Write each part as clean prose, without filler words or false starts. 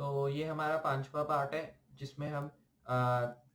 तो ये हमारा 5वां पार्ट है जिसमें हम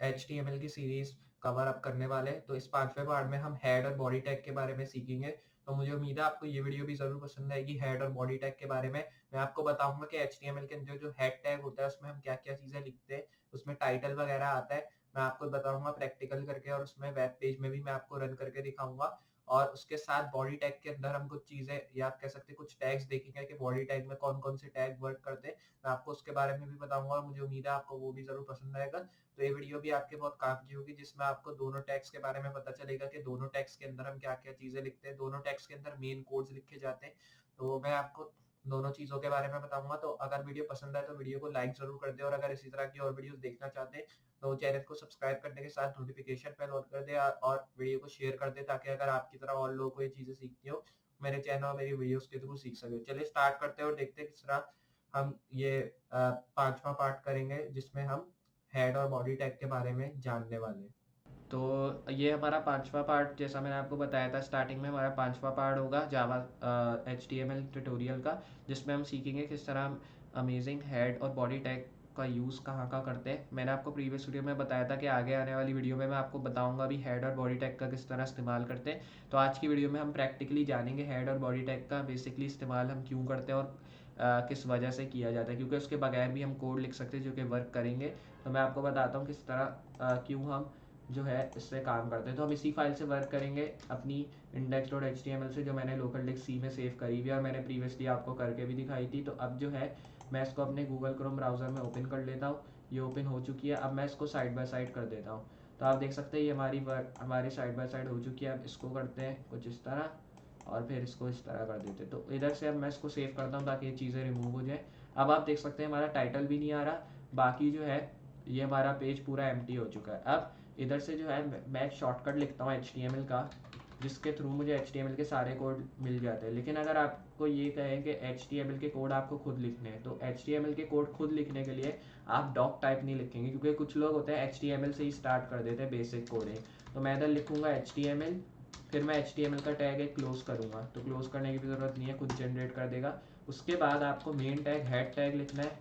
HTML की सीरीज़ कवर अप करने वाले हैं। तो इस 5वें पार्ट में हम हेड और बॉडी टैग के बारे में सीखेंगे। तो मुझे उम्मीद है आपको ये वीडियो भी ज़रूर पसंद आएगी। हेड और बॉडी टैग के बारे में मैं आपको बताऊँगा कि HTML के अंदर जो हेड टैग होता है उसमें हम क्या-क्या चीज़ें लिखते हैं, उसमें टाइटल वगैरह आता है। मैं आपको बताऊँगा प्रैक्टिकल करके और उसमें वेब पेज में भी मैं आपको रन करके दिखाऊँगा। और उसके साथ बॉडी टैग के अंदर हम कुछ चीज़ें या आप कह सकते हैं कुछ टैग्स देखेंगे कि बॉडी टैग में कौन-कौन से टैग वर्क करते हैं। मैं आपको उसके बारे में भी बताऊँगा और मुझे उम्मीद है आपको वो भी ज़रूर पसंद आएगा। तो ये वीडियो भी आपके बहुत काम की होगी जिसमें आपको दोनों टैग्स के बारे में पता चलेगा कि दोनों टैग्स के अंदर हम क्या-क्या चीज़ें लिखते हैं। दोनों टैग्स के अंदर मेन कोड्स लिखे जाते हैं। तो मैं आपको दोनों चीज़ों के बारे में बताऊँगा। तो अगर वीडियो पसंद आए तो वीडियो को लाइक ज़रूर कर दें और अगर इसी तरह की और वीडियोज़ देखना चाहते हैं तो चैनल को सब्सक्राइब करने के साथ नोटिफ़िकेशन बेल ऑन कर दें और वीडियो को शेयर कर दें ताकि अगर आपकी तरह और लोगों को ये चीज़ें सीखनी हो, मेरे चैनल और मेरी वीडियोज़ के थ्रू सीख सकें। चलिए स्टार्ट करते हैं और देखते हैं किस तरह हम ये 5वां पार्ट करेंगे जिसमें हम हेड और बॉडी टैग के बारे में जानने वाले हैं। तो ये हमारा 5वां पार्ट जैसा मैंने आपको बताया था स्टार्टिंग में हमारा 5वां पार्ट होगा जावा HTML ट्यूटोरियल का, जिसमें हम सीखेंगे किस तरह हम अमेजिंग हेड और बॉडी टैग का यूज़ कहाँ करते हैं। मैंने आपको प्रीवियस वीडियो में बताया था कि आगे आने वाली वीडियो में मैं आपको बताऊंगा भी हेड और बॉडी टैग का किस तरह इस्तेमाल करते हैं। तो आज की वीडियो में हम प्रैक्टिकली जानेंगे हेड और बॉडी टैग का बेसिकली इस्तेमाल हम क्यों करते हैं और किस वजह से किया जाता है, क्योंकि उसके बगैर भी हम कोड लिख सकते हैं जो कि वर्क करेंगे। तो मैं आपको बताता हूँ किस तरह क्यों हम जो है इससे काम करते हैं। तो हम इसी फाइल से वर्क करेंगे अपनी index.html से, जो मैंने लोकल डिस्क सी में सेव करी हुई है और मैंने प्रीवियसली आपको करके भी दिखाई थी। तो अब जो है मैं इसको अपने गूगल क्रोम ब्राउज़र में ओपन कर लेता हूँ। ये ओपन हो चुकी है। अब मैं इसको साइड बाय साइड कर देता हूँ। तो आप देख सकते हैं ये हमारी वर्क हमारी साइड बाय साइड हो चुकी है। अब इसको करते हैं कुछ इस तरह और फिर इसको इस तरह कर देते हैं। तो इधर से अब मैं इसको सेव करता हूँ ताकि ये चीज़ें रिमूव हो जाए। अब आप देख सकते हैं हमारा टाइटल भी नहीं आ रहा, बाकी जो है ये हमारा पेज पूरा एम्प्टी हो चुका है। अब इधर से जो है मैं एक शॉर्टकट लिखता हूँ HTML का, जिसके थ्रू मुझे HTML के सारे कोड मिल जाते हैं। लेकिन अगर आपको ये कहें कि HTML के कोड आपको खुद लिखने हैं, तो HTML के कोड खुद लिखने के लिए आप डॉक टाइप नहीं लिखेंगे, क्योंकि कुछ लोग होते हैं HTML से ही स्टार्ट कर देते हैं बेसिक कोडिंग। तो मैं इधर लिखूंगा HTML, फिर मैं HTML का टैग एक क्लोज करूंगा। तो क्लोज करने की भी ज़रूरत नहीं है, खुद जनरेट कर देगा। उसके बाद आपको मेन टैग हेड टैग लिखना है।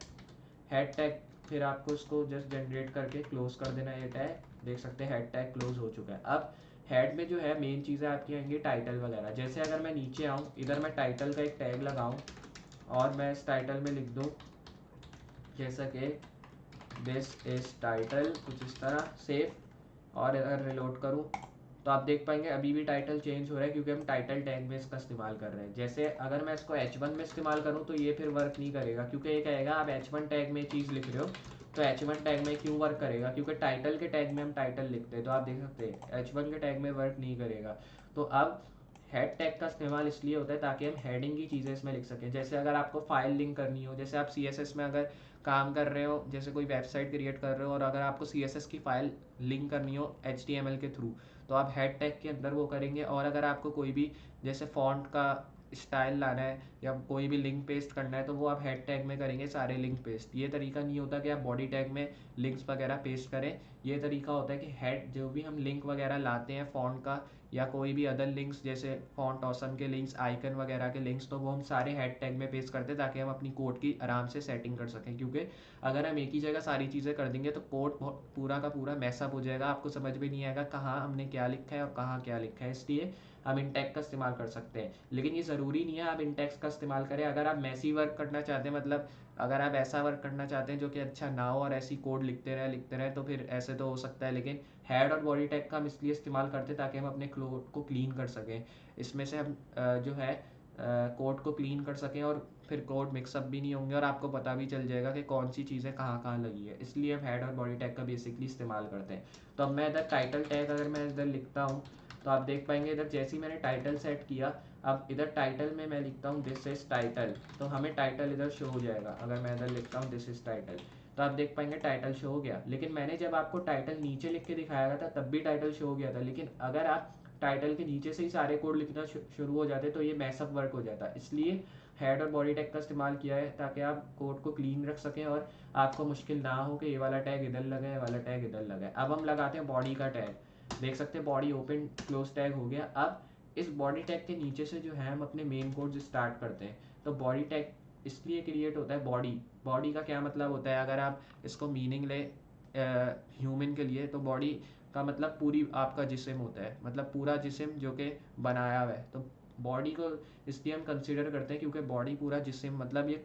हेड टैग फिर आपको इसको जस्ट जनरेट करके क्लोज कर देना है। ये टैग देख सकते हैं हेड टैग क्लोज हो चुका है। अब हेड में जो है मेन चीज़ें आपकी आएंगी टाइटल वगैरह। जैसे अगर मैं नीचे आऊँ, इधर मैं टाइटल का एक टैग लगाऊँ और मैं इस टाइटल में लिख दूँ जैसा कि दिस इज टाइटल, कुछ इस तरह सेव, और अगर रिलोड करूँ तो आप देख पाएंगे अभी भी टाइटल चेंज हो रहा है क्योंकि हम टाइटल टैग में इसका इस्तेमाल कर रहे हैं। जैसे अगर मैं इसको H1 में इस्तेमाल करूँ तो ये फिर वर्क नहीं करेगा, क्योंकि ये कहेगा आप H1 टैग में चीज़ लिख रहे हो। तो H1 टैग में क्यों वर्क करेगा, क्योंकि टाइटल के टैग में हम टाइटल लिखते हैं। तो आप देख सकते हैं H1 के टैग में वर्क नहीं करेगा। तो अब हेड टैग का इस्तेमाल इसलिए होता है ताकि हम हेडिंग की चीज़ें इसमें लिख सकें। जैसे अगर आपको फाइल लिंक करनी हो, जैसे आप CSS में अगर काम कर रहे हो, जैसे कोई वेबसाइट क्रिएट कर रहे हो और अगर आपको CSS की फाइल लिंक करनी हो HTML के थ्रू, तो आप हेड टैग के अंदर वो करेंगे। और अगर आपको कोई भी जैसे फॉन्ट का स्टाइल लाना है या कोई भी लिंक पेस्ट करना है तो वो आप हेड टैग में करेंगे सारे लिंक पेस्ट। ये तरीका नहीं होता कि आप बॉडी टैग में लिंक्स वगैरह पेस्ट करें। ये तरीका होता है कि हेड जो भी हम लिंक वगैरह लाते हैं फॉन्ट का या कोई भी अदर लिंक्स जैसे फॉन्ट ऑसम के लिंक्स, आइकन वगैरह के लिंक्स, तो वो हम सारे हेड टैग में पेस्ट करते हैं ताकि हम अपनी कोड की आराम से सेटिंग कर सकें। क्योंकि अगर हम एक ही जगह सारी चीज़ें कर देंगे तो कोड पूरा का पूरा मैसअप हो जाएगा, आपको समझ में नहीं आएगा कहाँ हमने क्या लिखा है और कहाँ क्या लिखा है। इसलिए हम इंटेक्स का इस्तेमाल कर सकते हैं, लेकिन ये ज़रूरी नहीं है आप इंटेक्स का इस्तेमाल करें। अगर आप मैसी वर्क करना चाहते हैं, मतलब अगर आप ऐसा वर्क करना चाहते हैं जो कि अच्छा ना हो और ऐसी कोड लिखते रहे तो फिर ऐसे तो हो सकता है। लेकिन हेड और बॉडी टैग का हम इसलिए इस्तेमाल करते हैं ताकि हम अपने कोड को क्लीन कर सकें। इसमें से हम जो है कोड को क्लीन कर सकें और फिर कोड मिक्सअप भी नहीं होंगे और आपको पता भी चल जाएगा कि कौन सी चीज़ें कहाँ कहाँ लगी है। इसलिए हम हेड और बॉडी टैग का बेसिकली इस्तेमाल करते हैं। तो अब मैं इधर टाइटल टैग अगर मैं इधर लिखता हूँ तो आप देख पाएंगे इधर जैसे ही मैंने टाइटल सेट किया, अब इधर टाइटल में मैं लिखता हूँ दिस इज टाइटल, तो हमें टाइटल इधर शो हो जाएगा। अगर मैं इधर लिखता हूँ दिस इज टाइटल तो आप देख पाएंगे टाइटल शो हो गया। लेकिन मैंने जब आपको टाइटल नीचे लिख के दिखाया गया था तब भी टाइटल शो हो गया था। लेकिन अगर आप टाइटल के नीचे से ही सारे कोड लिखना शुरू हो जाते तो ये मैसअप वर्क हो जाता। इसलिए हेड और बॉडी टैग का इस्तेमाल किया है ताकि आप कोड को क्लीन रख सकें और आपको मुश्किल ना हो कि ये वाला टैग इधर लगा है, ये वाला टैग इधर लगा है। अब हम लगाते हैं बॉडी का टैग। देख सकते हैं बॉडी ओपन क्लोज टैग हो गया। अब इस बॉडी टैग के नीचे से जो है हम अपने मेन कोड स्टार्ट करते हैं। तो बॉडी टैग इसलिए क्रिएट होता है बॉडी। बॉडी का क्या मतलब होता है, अगर आप इसको मीनिंग ले ह्यूमन के लिए, तो बॉडी का मतलब पूरी आपका जिस्म होता है, मतलब पूरा जिस्म जो कि बनाया हुआ है। तो बॉडी को इसलिए हम कंसिडर करते हैं क्योंकि बॉडी पूरा जिस्म, मतलब ये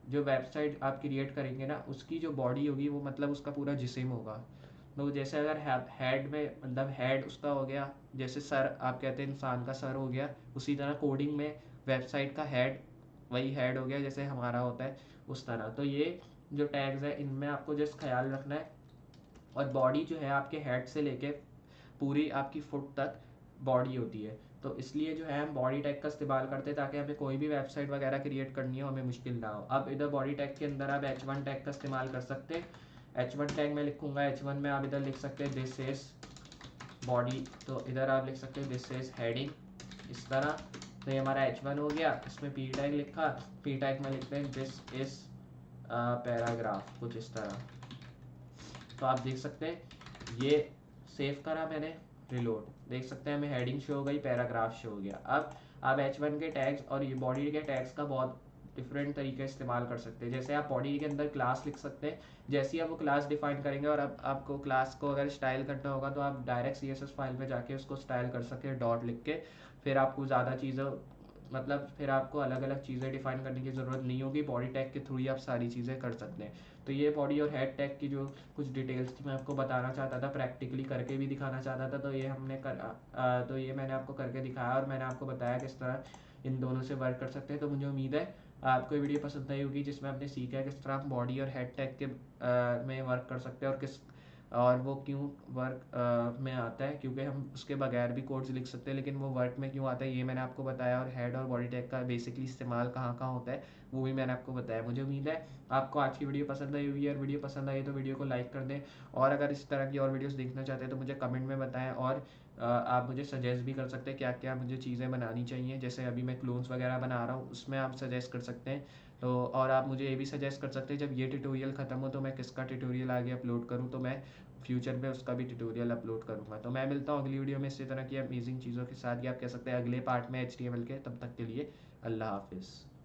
जो वेबसाइट आप क्रिएट करेंगे ना, उसकी जो बॉडी होगी वो मतलब उसका पूरा जिस्म होगा। तो जैसे अगर हेड में, मतलब हेड उसका हो गया, जैसे सर आप कहते हैं इंसान का सर हो गया, उसी तरह कोडिंग में वेबसाइट का हेड वही हेड हो गया जैसे हमारा होता है उस तरह। तो ये जो टैग्स है इनमें आपको जस्ट ख्याल रखना है। और बॉडी जो है आपके हेड से लेके पूरी आपकी फुट तक बॉडी होती है। तो इसलिए जो है हम बॉडी टैग का इस्तेमाल करते हैं ताकि हमें कोई भी वेबसाइट वगैरह क्रिएट करनी हो हमें मुश्किल ना हो। अब इधर बॉडी टैग के अंदर आप H1 टैग का इस्तेमाल कर सकते हैं। H1 टैग में लिखूंगा, H1 में आप इधर लिख सकते हैं दिस इज बॉडी, तो इधर आप लिख सकते हैं दिस इज हेडिंग, इस तरह। तो ये हमारा H1 हो गया। इसमें P टैग लिखा, P टैग में लिखते हैं दिस इज पैराग्राफ, कुछ इस तरह। तो आप देख सकते हैं ये सेव करा मैंने, रिलोड, देख सकते हैं हमें हेडिंग शो हो गई, पैराग्राफ शो हो गया। अब आप H1 के टैग्स और ये बॉडी के टैग्स का बहुत डिफरेंट तरीके इस्तेमाल कर सकते हैं। जैसे आप बॉडी के अंदर क्लास लिख सकते हैं, जैसे ही आप वो क्लास डिफाइन करेंगे और अब आपको क्लास को अगर स्टाइल करना होगा तो आप डायरेक्ट CSS फाइल में जाके उसको स्टाइल कर सकते हैं डॉट लिख के। फिर आपको ज़्यादा चीज़ें, मतलब फिर आपको अलग अलग चीज़ें डिफाइन करने की ज़रूरत नहीं होगी, बॉडी टैग के थ्रू ही आप सारी चीज़ें कर सकते हैं। तो ये बॉडी और हेड टैग की जो कुछ डिटेल्स थी मैं आपको बताना चाहता था, प्रैक्टिकली करके भी दिखाना चाहता था। तो ये हमने तो ये मैंने आपको करके दिखाया और मैंने आपको बताया किस तरह इन दोनों से वर्क कर सकते हैं। तो मुझे उम्मीद है आपको ये वीडियो पसंद आई होगी जिसमें आपने सीखा है किस तरह हम बॉडी और हेड टैग के में वर्क कर सकते हैं, और वो क्यों वर्क में आता है, क्योंकि हम उसके बगैर भी कोड्स लिख सकते हैं, लेकिन वो वर्क में क्यों आता है ये मैंने आपको बताया। और हेड और बॉडी टैग का बेसिकली इस्तेमाल कहाँ कहाँ होता है वो भी मैंने आपको बताया। मुझे उम्मीद है आपको आज की वीडियो पसंद आई हुई है, और वीडियो पसंद आई तो वीडियो को लाइक कर दें। और अगर इस तरह की और वीडियोस देखना चाहते हैं तो मुझे कमेंट में बताएं, और आप मुझे सजेस्ट भी कर सकते हैं क्या क्या मुझे चीज़ें बनानी चाहिए। जैसे अभी मैं क्लोन्स वगैरह बना रहा हूँ, उसमें आप सजेस्ट कर सकते हैं। तो और आप मुझे ये भी सजेस्ट कर सकते हैं जब ये ट्यूटोरियल ख़त्म हो तो मैं किसका ट्यूटोरियल आगे अपलोड करूँ, तो मैं फ्यूचर में उसका भी ट्यूटोरियल अपलोड करूँगा। तो मैं मिलता हूँ अगली वीडियो में इसी तरह की अमेजिंग चीज़ों के साथ, या आप कह सकते हैं अगले पार्ट में HTML के। तब तक के लिए अल्लाह हाफिज़।